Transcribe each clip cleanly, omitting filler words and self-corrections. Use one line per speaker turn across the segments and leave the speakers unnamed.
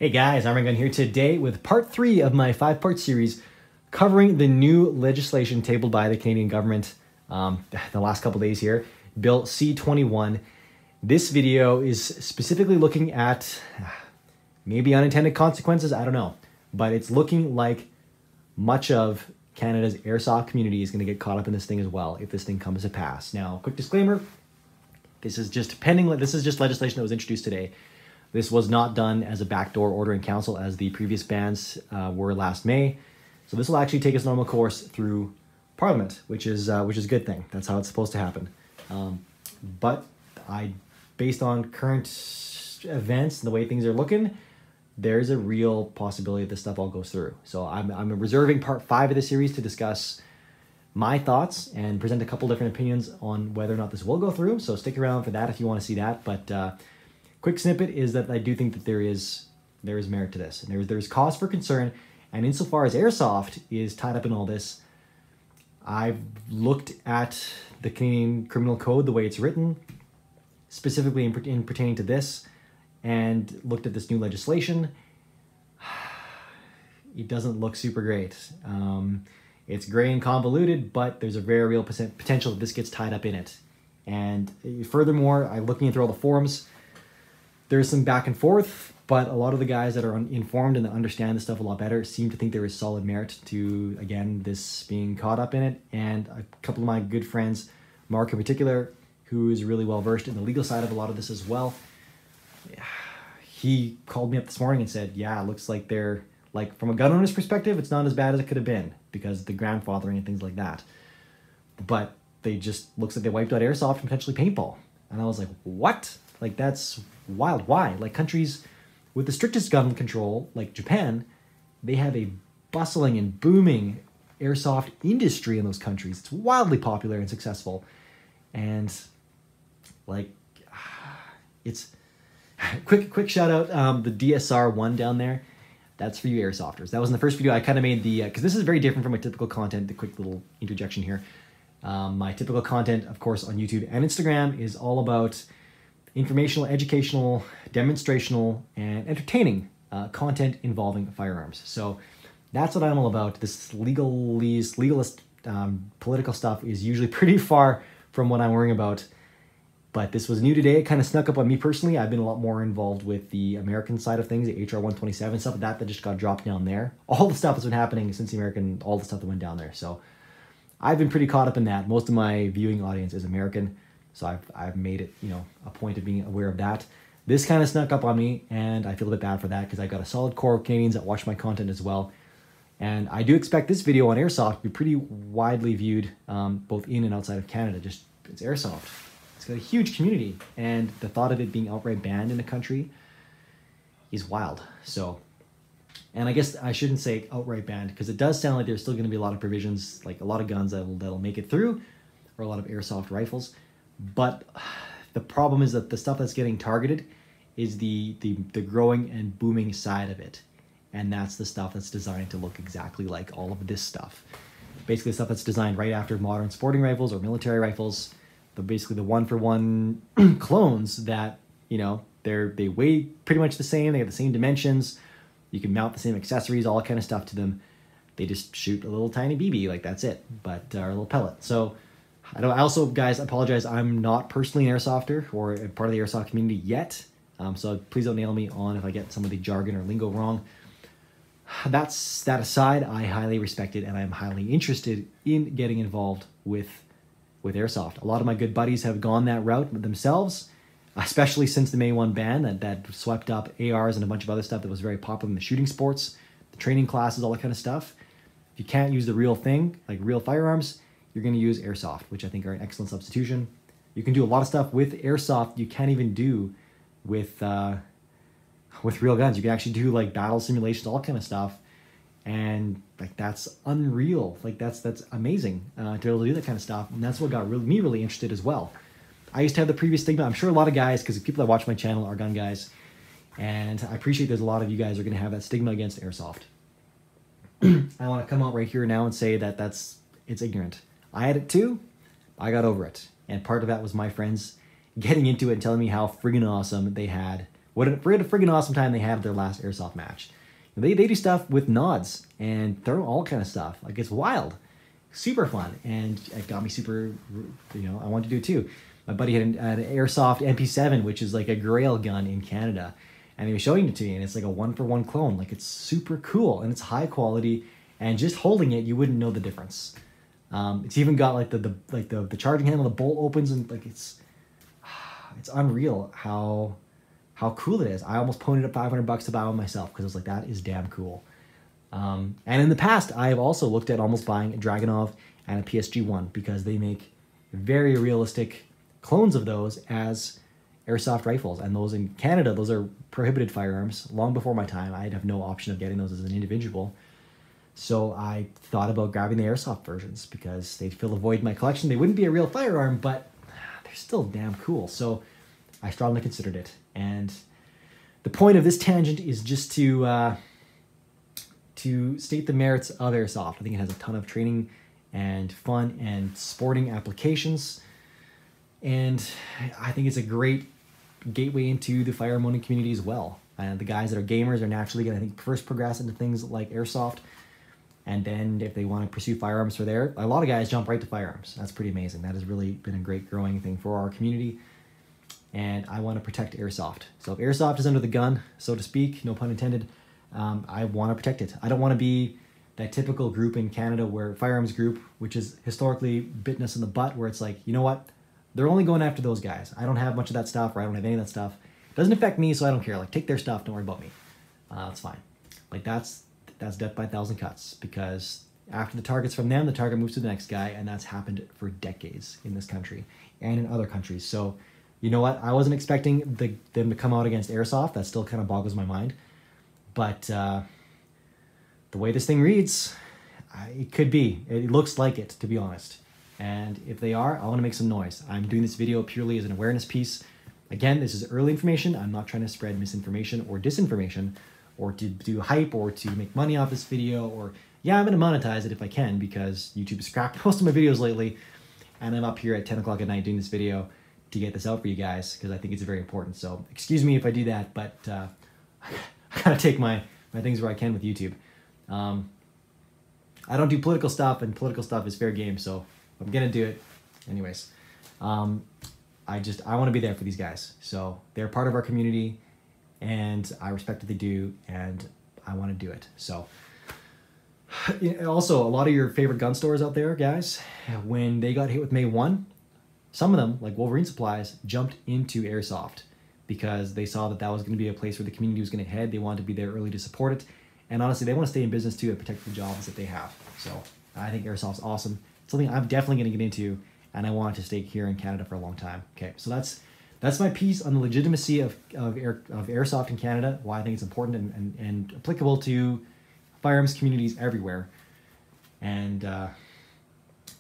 Hey guys, Arm&Gun here today with part 3 of my 5-part series covering the new legislation tabled by the Canadian government the last couple days here, Bill C-21. This video is specifically looking at maybe unintended consequences, I don't know, but it's looking like much of Canada's airsoft community is going to get caught up in this thing as well if this thing comes to pass. Now, quick disclaimer, this is just legislation that was introduced today. This was not done as a backdoor order in council as the previous bans were last May. So this will actually take its normal course through Parliament, which is a good thing. That's how it's supposed to happen. But based on current events and the way things are looking, there's a real possibility that this stuff all goes through. So I'm reserving part 5 of the series to discuss my thoughts and present a couple different opinions on whether or not this will go through. So stick around for that if you want to see that. But quick snippet is that I do think that there is merit to this, and there's cause for concern. And insofar as airsoft is tied up in all this, I've looked at the Canadian Criminal Code, the way it's written, specifically in pertaining to this, and looked at this new legislation. It doesn't look super great. It's gray and convoluted, but there's a very real potential that this gets tied up in it. And furthermore, I'm looking through all the forums. There's some back and forth, but a lot of the guys that are informed and that understand this stuff a lot better seem to think there is solid merit to, again, this being caught up in it. And a couple of my good friends, Mark in particular, who is really well versed in the legal side of a lot of this as well, he called me up this morning and said, yeah, it looks like they're, like, from a gun owner's perspective, it's not as bad as it could have been because of the grandfathering and things like that. But they just, looks like they wiped out airsoft and potentially paintball. And I was like, what? Like, that's wild. Why? Like, countries with the strictest gun control, like Japan, they have a bustling and booming airsoft industry in those countries. It's wildly popular and successful. And, like, it's... quick shout out, the DSR1 down there. That's for you airsofters. That was in the first video. I kind of made the... because this is very different from my typical content. The quick little interjection here. My typical content, of course, on YouTube and Instagram is all about informational, educational, demonstrational, and entertaining content involving firearms. So that's what I'm all about. This legalist political stuff is usually pretty far from what I'm worrying about. But this was new today. It kind of snuck up on me personally. I've been a lot more involved with the American side of things, the HR 127, stuff like that just got dropped down there. All the stuff that's been happening since the American, all the stuff that went down there. So I've been pretty caught up in that. Most of my viewing audience is American. So I've made it, a point of being aware of that. This kind of snuck up on me, and I feel a bit bad for that because I've got a solid core of Canadians that watch my content as well. And I do expect this video on airsoft to be pretty widely viewed, both in and outside of Canada. Just, it's airsoft. It's got a huge community, and the thought of it being outright banned in the country is wild. So, and I guess I shouldn't say outright banned because it does sound like there's still going to be a lot of provisions, like a lot of guns that'll make it through, or a lot of airsoft rifles. But the problem is that the stuff that's getting targeted is the growing and booming side of it. And that's the stuff that's designed to look exactly like all of this stuff. Basically, the stuff that's designed right after modern sporting rifles or military rifles. Basically the one-for-one clones that, they weigh pretty much the same. They have the same dimensions. You can mount the same accessories, all that kind of stuff to them. They just shoot a little tiny BB, like that's it, but or a little pellet. So I also, guys, apologize. I'm not personally an airsofter or a part of the airsoft community yet. So please don't nail me on if I get some of the jargon or lingo wrong. That aside, I highly respect it, and I'm highly interested in getting involved with airsoft. A lot of my good buddies have gone that route themselves, especially since the May 1 ban that swept up ARs and a bunch of other stuff that was very popular in the shooting sports, the training classes, all that kind of stuff. If you can't use the real thing, like real firearms, you're going to use airsoft, which I think are an excellent substitution. You can do a lot of stuff with airsoft you can't even do with real guns. You can actually do like battle simulations, all kind of stuff, and like that's unreal. Like that's amazing to be able to do that kind of stuff, and that's what got me really interested as well. I used to have the previous stigma. I'm sure a lot of guys, because people that watch my channel are gun guys, and I appreciate there's a lot of you guys are going to have that stigma against airsoft. I want to come out right here now and say that it's ignorant. I had it too. I got over it. And part of that was my friends getting into it and telling me how friggin' awesome they had what a friggin' awesome time they had at their last Airsoft match. They do stuff with nods and throw all kind of stuff. Like, it's wild, super fun, and it got me super, I wanted to do it too. My buddy had an Airsoft MP7, which is like a Grail gun in Canada, and he was showing it to me, and it's like a 1-for-1 clone. Like, it's super cool, and it's high quality, and just holding it, you wouldn't know the difference. It's even got like the charging handle, the bolt opens, and like it's unreal how cool it is. I almost ponied up $500 to buy one myself because I was like, that is damn cool. And in the past, I have also looked at almost buying a Dragunov and a PSG-1 because they make very realistic clones of those as airsoft rifles. And those in Canada, those are prohibited firearms. Long before my time, I'd have no option of getting those as an individual. So I thought about grabbing the airsoft versions because they'd fill a void in my collection. They wouldn't be a real firearm, but they're still damn cool. So I strongly considered it. And the point of this tangent is just to state the merits of airsoft. I think it has a ton of training and fun and sporting applications. And I think it's a great gateway into the firearm owning community as well. And the guys that are gamers are naturally going to, I think, first progress into things like airsoft. And then if they want to pursue firearms for there, a lot of guys jump right to firearms. That's pretty amazing. That has really been a great growing thing for our community. And I want to protect airsoft. So if airsoft is under the gun, so to speak, no pun intended, I want to protect it. I don't want to be that typical group in Canada where firearms group, which is historically bitten us in the butt, where it's like, you know what? They're only going after those guys. I don't have much of that stuff, or I don't have any of that stuff. It doesn't affect me, so I don't care. Like, take their stuff, don't worry about me. That's fine. Like, that's death by 1,000 cuts, because after the target's from them, the target moves to the next guy, and that's happened for decades in this country and in other countries. So, you know what? I wasn't expecting them to come out against airsoft. That still kind of boggles my mind. But the way this thing reads, it could be. It looks like it, to be honest. And if they are, I want to make some noise. I'm doing this video purely as an awareness piece. Again, this is early information. I'm not trying to spread misinformation or disinformation or to do hype or to make money off this video. Or, yeah, I'm going to monetize it if I can, because YouTube has scrapped most of my videos lately. And I'm up here at 10 o'clock at night doing this video to get this out for you guys, because I think it's very important. So excuse me if I do that, but I gotta take my things where I can with YouTube. I don't do political stuff, and political stuff is fair game, so I'm gonna do it. Anyways, I want to be there for these guys. So they're part of our community, and I respect what they do, and I want to do it. So also, a lot of your favorite gun stores out there, guys, when they got hit with May 1, some of them, like Wolverine Supplies, jumped into airsoft because they saw that that was going to be a place where the community was going to head. They wanted to be there early to support it. And honestly, they want to stay in business too and protect the jobs that they have. So I think airsoft's awesome. It's something I'm definitely going to get into, and I want to stay here in Canada for a long time. Okay, so that's my piece on the legitimacy of airsoft in Canada, why I think it's important and applicable to firearms communities everywhere. And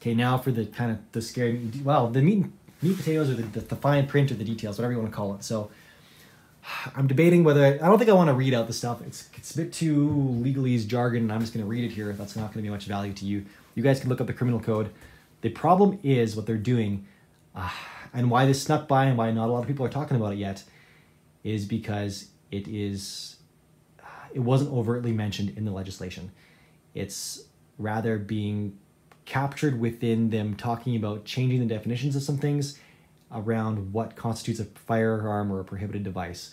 okay, now for the kind of the scary, well, the meat potatoes, or the fine print, or the details, whatever you want to call it. So I'm debating whether, I don't think I want to read out the stuff. It's a bit too legalese jargon, and I'm just going to read it here. That's not going to be much value to you. You guys can look up the criminal code. The problem is what they're doing, and why this snuck by and why not a lot of people are talking about it yet, is because it wasn't overtly mentioned in the legislation. It's rather being captured within them talking about changing the definitions of some things around what constitutes a firearm or a prohibited device.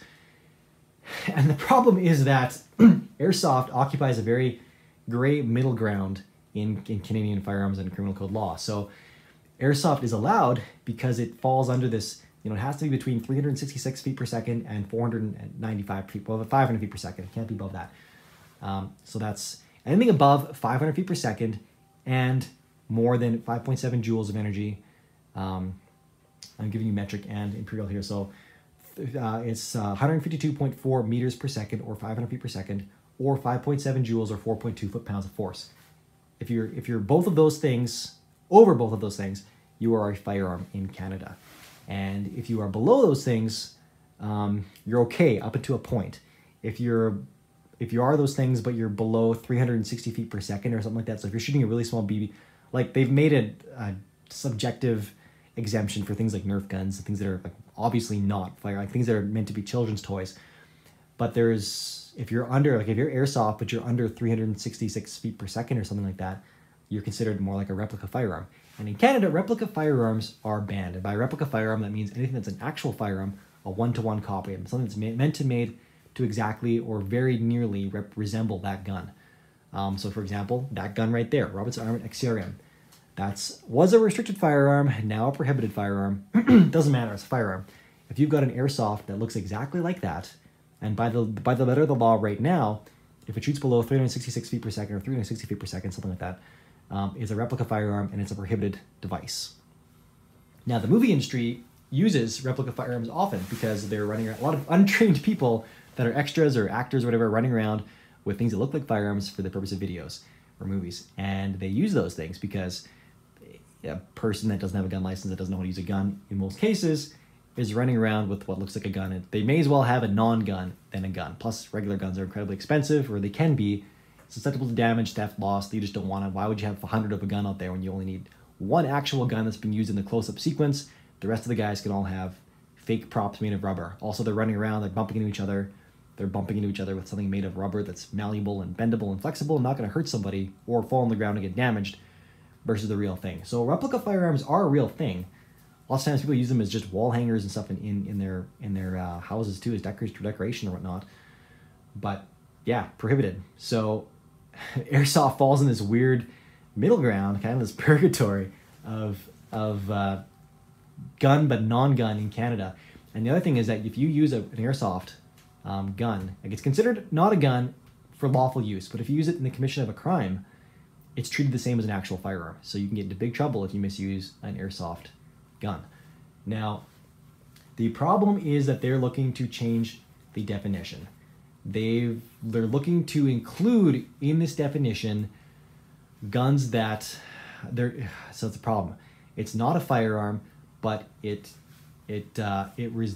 And the problem is that airsoft occupies a very gray middle ground in Canadian firearms and criminal code law. So airsoft is allowed because it falls under this, it has to be between 366 feet per second and 495 feet, well, 500 feet per second. It can't be above that. So that's anything above 500 feet per second and more than 5.7 joules of energy. I'm giving you metric and imperial here. So it's 152.4 meters per second, or 500 feet per second, or 5.7 joules, or 4.2 foot-pounds of force. If you're both of those things, over both of those things, you are a firearm in Canada. And if you are below those things, you're okay up to a point. If you are those things, but you're below 360 feet per second or something like that, so if you're shooting a really small BB, like they've made a subjective exemption for things like Nerf guns, things that are like obviously not fire, like things that are meant to be children's toys. But there's, if you're under, like if you're airsoft, but you're under 366 feet per second or something like that, you're considered more like a replica firearm. And in Canada, replica firearms are banned. And by replica firearm, that means anything that's an actual firearm, a one-to-one copy, and something that's meant to made to exactly or very nearly resemble that gun. So for example, that gun right there, Robertson Arm XCRM, was a restricted firearm, now a prohibited firearm. Doesn't matter, it's a firearm. If you've got an airsoft that looks exactly like that, and by the letter of the law right now, if it shoots below 366 feet per second or 360 feet per second, something like that, is a replica firearm and it's a prohibited device. Now, the movie industry uses replica firearms often because they're running around, a lot of untrained people that are extras or actors or whatever running around with things that look like firearms for the purpose of videos or movies. And they use those things because a person that doesn't have a gun license, that doesn't know how to use a gun, in most cases, is running around with what looks like a gun. And they may as well have a non-gun than a gun. Plus, regular guns are incredibly expensive, or they can be susceptible to damage, theft, loss. You just don't want to. Why would you have 100 of a gun out there when you only need one actual gun that's been used in the close-up sequence? The rest of the guys can all have fake props made of rubber. Also, they're running around, they're bumping into each other. They're bumping into each other with something made of rubber that's malleable and bendable and flexible and not going to hurt somebody or fall on the ground and get damaged versus the real thing. So replica firearms are a real thing. Lots of times people use them as just wall hangers and stuff in their houses too, as decoration or whatnot. But yeah, prohibited. So airsoft falls in this weird middle ground, kind of this purgatory of gun but non-gun in Canada. And the other thing is that if you use an airsoft gun, like it's considered not a gun for lawful use, but if you use it in the commission of a crime, it's treated the same as an actual firearm. So you can get into big trouble if you misuse an airsoft gun. Now, the problem is that they're looking to change the definition. They're looking to include in this definition guns that so it's a problem. It's not a firearm, but it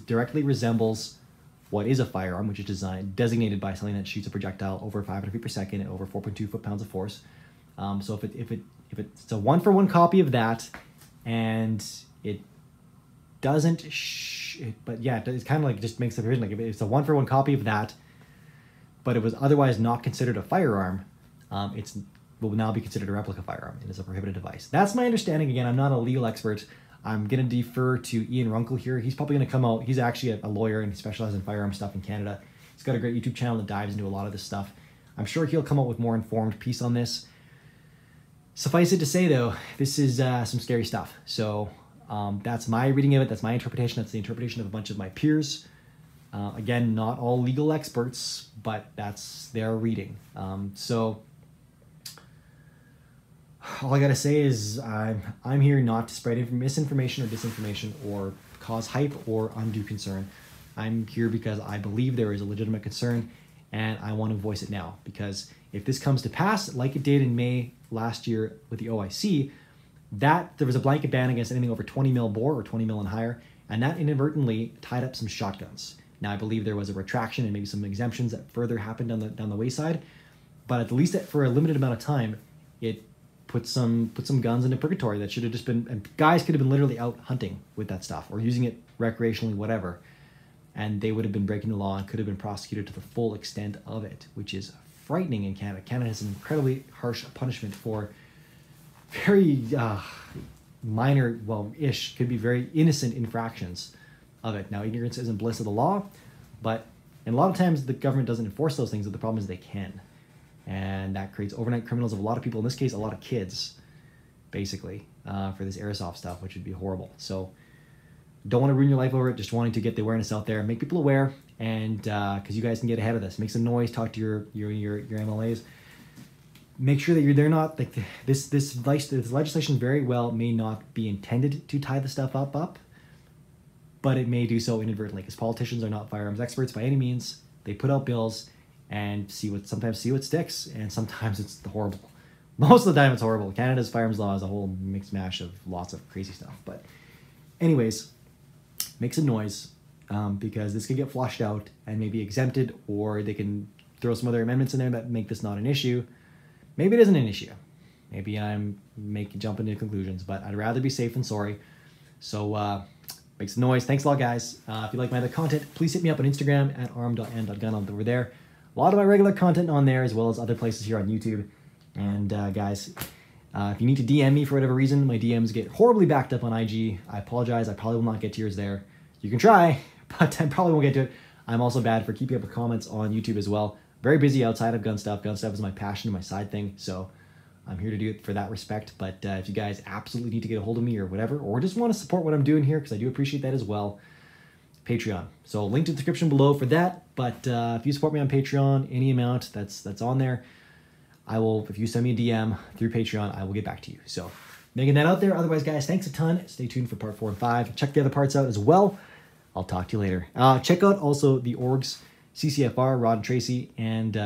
directly resembles what is a firearm, which is designated by something that shoots a projectile over 500 feet per second and over 4.2 foot-pounds of force. So if it's a one-for-one copy of that, and it doesn't, but yeah, it's kind of like just makes the provision like if it's a one-for-one copy of that, but it was otherwise not considered a firearm, it will now be considered a replica firearm and is a prohibited device. That's my understanding. Again, I'm not a legal expert. I'm going to defer to Ian Runkle here. He's probably going to come out. He's actually a lawyer and he specializes in firearm stuff in Canada. He's got a great YouTube channel that dives into a lot of this stuff. I'm sure he'll come out with more informed piece on this. Suffice it to say, though, this is some scary stuff. So that's my reading of it. That's my interpretation. That's the interpretation of a bunch of my peers. Again, not all legal experts, but that's their reading. So all I gotta say is I'm here not to spread misinformation or disinformation or cause hype or undue concern. I'm here because I believe there is a legitimate concern and I want to voice it now, because if this comes to pass, like it did in May last year with the OIC, that there was a blanket ban against anything over 20 mil bore or 20 mil and higher, and that inadvertently tied up some shotguns. Now I believe there was a retraction and maybe some exemptions that further happened down the wayside, but at least for a limited amount of time, it put some guns into purgatory that should have just been, and guys could have been literally out hunting with that stuff or using it recreationally, whatever, and they would have been breaking the law and could have been prosecuted to the full extent of it, which is frightening in Canada. Canada has an incredibly harsh punishment for very minor, well-ish, could be very innocent infractions of it. Now, ignorance isn't bliss of the law, but and a lot of times the government doesn't enforce those things, but the problem is they can. And that creates overnight criminals of a lot of people, in this case, a lot of kids, basically, for this airsoft stuff, which would be horrible. So don't want to ruin your life over it, just wanting to get the awareness out there, make people aware, and because you guys can get ahead of this. Make some noise, talk to your MLAs. Make sure that they're not, like, this legislation very well may not be intended to tie the stuff up, but it may do so inadvertently, because politicians are not firearms experts by any means. They put out bills and sometimes see what sticks, and sometimes it's horrible. Most of the time it's horrible. Canada's firearms law is a whole mixed mash of lots of crazy stuff. But anyways, make some noise, because this could get flushed out and maybe exempted, or they can throw some other amendments in there that make this not an issue. Maybe it isn't an issue. Maybe I'm jumping to conclusions, but I'd rather be safe than sorry. So Makes a noise. Thanks a lot, guys. If you like my other content, please hit me up on Instagram at arm.and.gun over there. A lot of my regular content on there, as well as other places here on YouTube. And guys, if you need to DM me for whatever reason, my DMs get horribly backed up on IG. I apologize. I probably will not get to yours there. You can try, but I probably won't get to it. I'm also bad for keeping up with comments on YouTube as well. Very busy outside of gun stuff. Gun stuff is my passion and my side thing, so I'm here to do it for that respect. But if you guys absolutely need to get a hold of me or whatever, or just want to support what I'm doing here, because I do appreciate that as well, Patreon. So link to the description below for that. But if you support me on Patreon, any amount that's on there, I will, if you send me a DM through Patreon, I will get back to you. So making that out there. Otherwise, guys, thanks a ton. Stay tuned for part 4 and 5. Check the other parts out as well. I'll talk to you later. Check out also the orgs, CCFR, Rod and Tracy, and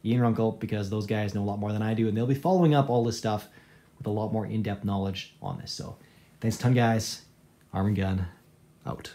Ian Runkle, because those guys know a lot more than I do, and they'll be following up all this stuff with a lot more in-depth knowledge on this. So thanks a ton, guys. Arm and Gun, out.